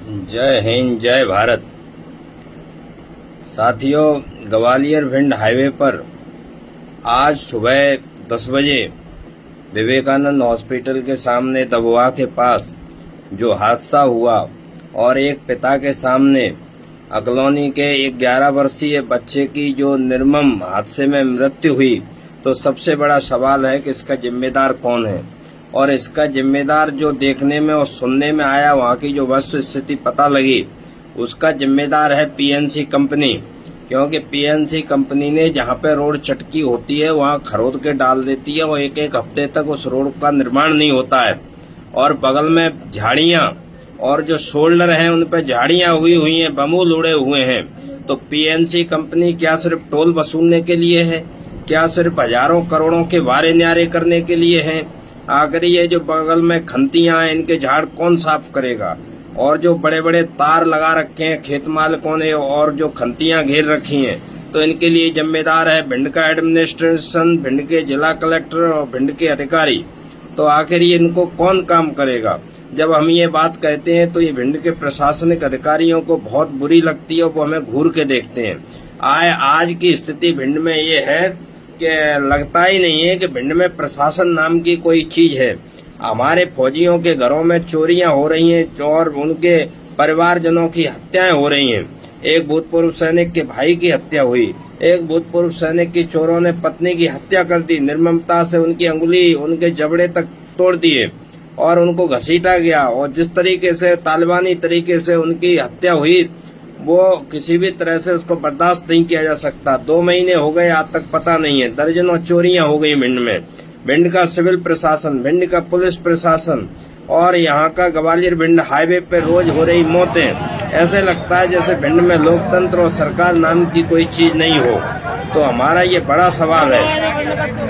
जय हिंद जय भारत। साथियों, ग्वालियर भिंड हाईवे पर आज सुबह 10 बजे विवेकानंद हॉस्पिटल के सामने दबवा के पास जो हादसा हुआ और एक पिता के सामने अकलौनी के एक 11 वर्षीय बच्चे की जो निर्मम हादसे में मृत्यु हुई, तो सबसे बड़ा सवाल है कि इसका जिम्मेदार कौन है। और इसका जिम्मेदार जो देखने में और सुनने में आया, वहाँ की जो वस्तु स्थिति पता लगी, उसका जिम्मेदार है पीएनसी कंपनी। क्योंकि पीएनसी कंपनी ने जहाँ पे रोड चटकी होती है वहाँ खरोद के डाल देती है और एक एक हफ्ते तक उस रोड का निर्माण नहीं होता है। और बगल में झाड़ियाँ और जो शोल्डर हैं उन पे झाड़ियाँ उगी हुई हैं, बमूल उड़े हुए हैं। तो पीएनसी कंपनी क्या सिर्फ टोल वसूलने के लिए है? क्या सिर्फ हजारों करोड़ों के वारे न्यारे करने के लिए है? आखिर ये जो बगल में खंतियां हैं, इनके झाड़ कौन साफ करेगा? और जो बड़े बड़े तार लगा रखे हैं खेत मालिकों ने और जो खंतियां घेर रखी हैं, तो इनके लिए जिम्मेदार है भिंड का एडमिनिस्ट्रेशन, भिंड के जिला कलेक्टर और भिंड के अधिकारी। तो आखिर ये इनको कौन काम करेगा? जब हम ये बात कहते हैं तो ये भिंड के प्रशासनिक अधिकारियों को बहुत बुरी लगती है और वो हमें घूर के देखते हैं। आज की स्थिति भिंड में ये है कि लगता ही नहीं है कि भिंड में प्रशासन नाम की कोई चीज है। हमारे फौजियों के घरों में चोरियां हो रही हैं और उनके परिवारजनों की हत्याएं हो रही हैं। एक भूतपूर्व सैनिक के भाई की हत्या हुई, एक भूतपूर्व सैनिक की चोरों ने पत्नी की हत्या कर दी। निर्ममता से उनकी अंगुली, उनके जबड़े तक तोड़ दिए और उनको घसीटा गया। और जिस तरीके से तालिबानी तरीके से उनकी हत्या हुई, वो किसी भी तरह से उसको बर्दाश्त नहीं किया जा सकता। 2 महीने हो गए, आज तक पता नहीं है। दर्जनों चोरियां हो गई भिंड में। भिंड का सिविल प्रशासन, भिंड का पुलिस प्रशासन और यहाँ का ग्वालियर भिंड हाईवे पे रोज हो रही मौतें, ऐसे लगता है जैसे भिंड में लोकतंत्र और सरकार नाम की कोई चीज नहीं हो। तो हमारा ये बड़ा सवाल है।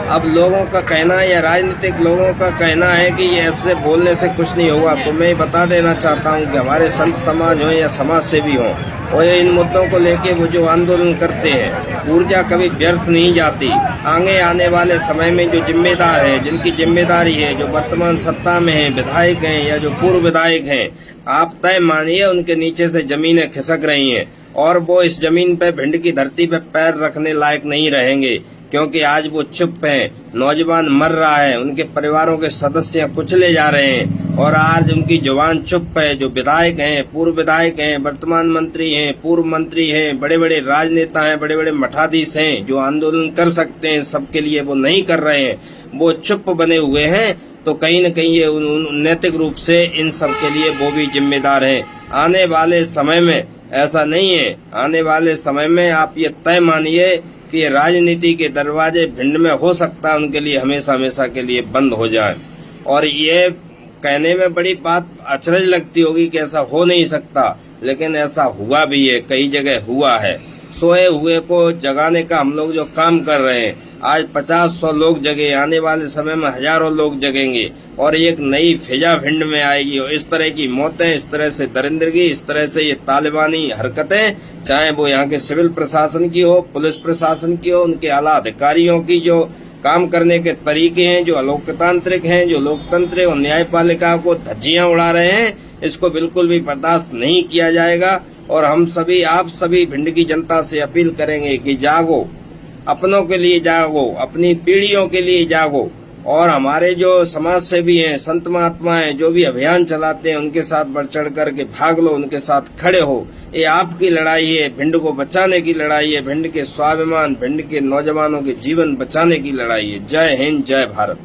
अब लोगों का कहना या राजनीतिक लोगों का कहना है कि ये ऐसे बोलने से कुछ नहीं होगा। तो मैं बता देना चाहता हूँ कि हमारे संत समाज हो या समाज सेवी हो, और इन मुद्दों को लेके वो जो आंदोलन करते हैं, ऊर्जा कभी व्यर्थ नहीं जाती। आगे आने वाले समय में जो जिम्मेदार है, जिनकी जिम्मेदारी है, जो वर्तमान सत्ता में है, विधायक हैं या जो पूर्व विधायक हैं, आप तय मानिए उनके नीचे से जमीनें खिसक रही हैं और वो इस जमीन पे, भिंड की धरती पे पैर रखने लायक नहीं रहेंगे। क्योंकि आज वो चुप हैं, नौजवान मर रहा है, उनके परिवारों के सदस्य कुचले जा रहे हैं और आज उनकी जुबान चुप है। जो विधायक हैं, पूर्व विधायक हैं, वर्तमान मंत्री हैं, पूर्व मंत्री हैं, बड़े बड़े राजनेता हैं, बड़े बड़े मठाधीश हैं, जो आंदोलन कर सकते हैं सबके लिए, वो नहीं कर रहे हैं, वो चुप बने हुए हैं। तो कहीं न कहीं ये नैतिक रूप से इन सब के लिए वो भी जिम्मेदार हैं। आने वाले समय में ऐसा नहीं है। आने वाले समय में आप ये तय मानिए कि राजनीति के दरवाजे भिंड में हो सकता है उनके लिए हमेशा हमेशा के लिए बंद हो जाए। और ये कहने में बड़ी बात अचरज लगती होगी कि ऐसा हो नहीं सकता, लेकिन ऐसा हुआ भी है, कई जगह हुआ है। सोए हुए को जगाने का हम लोग जो काम कर रहे हैं, आज 50-100 लोग जगे, आने वाले समय में हजारों लोग जगेंगे और एक नई फिजा भिंड में आएगी। और इस तरह की मौतें, इस तरह से दरिंदगी, इस तरह से ये तालिबानी हरकतें, चाहे वो यहाँ के सिविल प्रशासन की हो, पुलिस प्रशासन की हो, उनके आला अधिकारियों की जो काम करने के तरीके हैं, जो अलोकतांत्रिक हैं, जो लोकतंत्र और न्यायपालिका को धज्जियां उड़ा रहे हैं, इसको बिल्कुल भी बर्दाश्त नहीं किया जाएगा। और हम सभी, आप सभी भिंड की जनता से अपील करेंगे कि जागो, अपनों के लिए जागो, अपनी पीढ़ियों के लिए जागो। और हमारे जो समाज सेवी हैं, संत महात्मा हैं, जो भी अभियान चलाते हैं, उनके साथ बढ़ चढ़ करके भाग लो, उनके साथ खड़े हो। ये आपकी लड़ाई है, भिंड को बचाने की लड़ाई है, भिंड के स्वाभिमान, भिंड के नौजवानों के जीवन बचाने की लड़ाई है। जय हिंद जय भारत।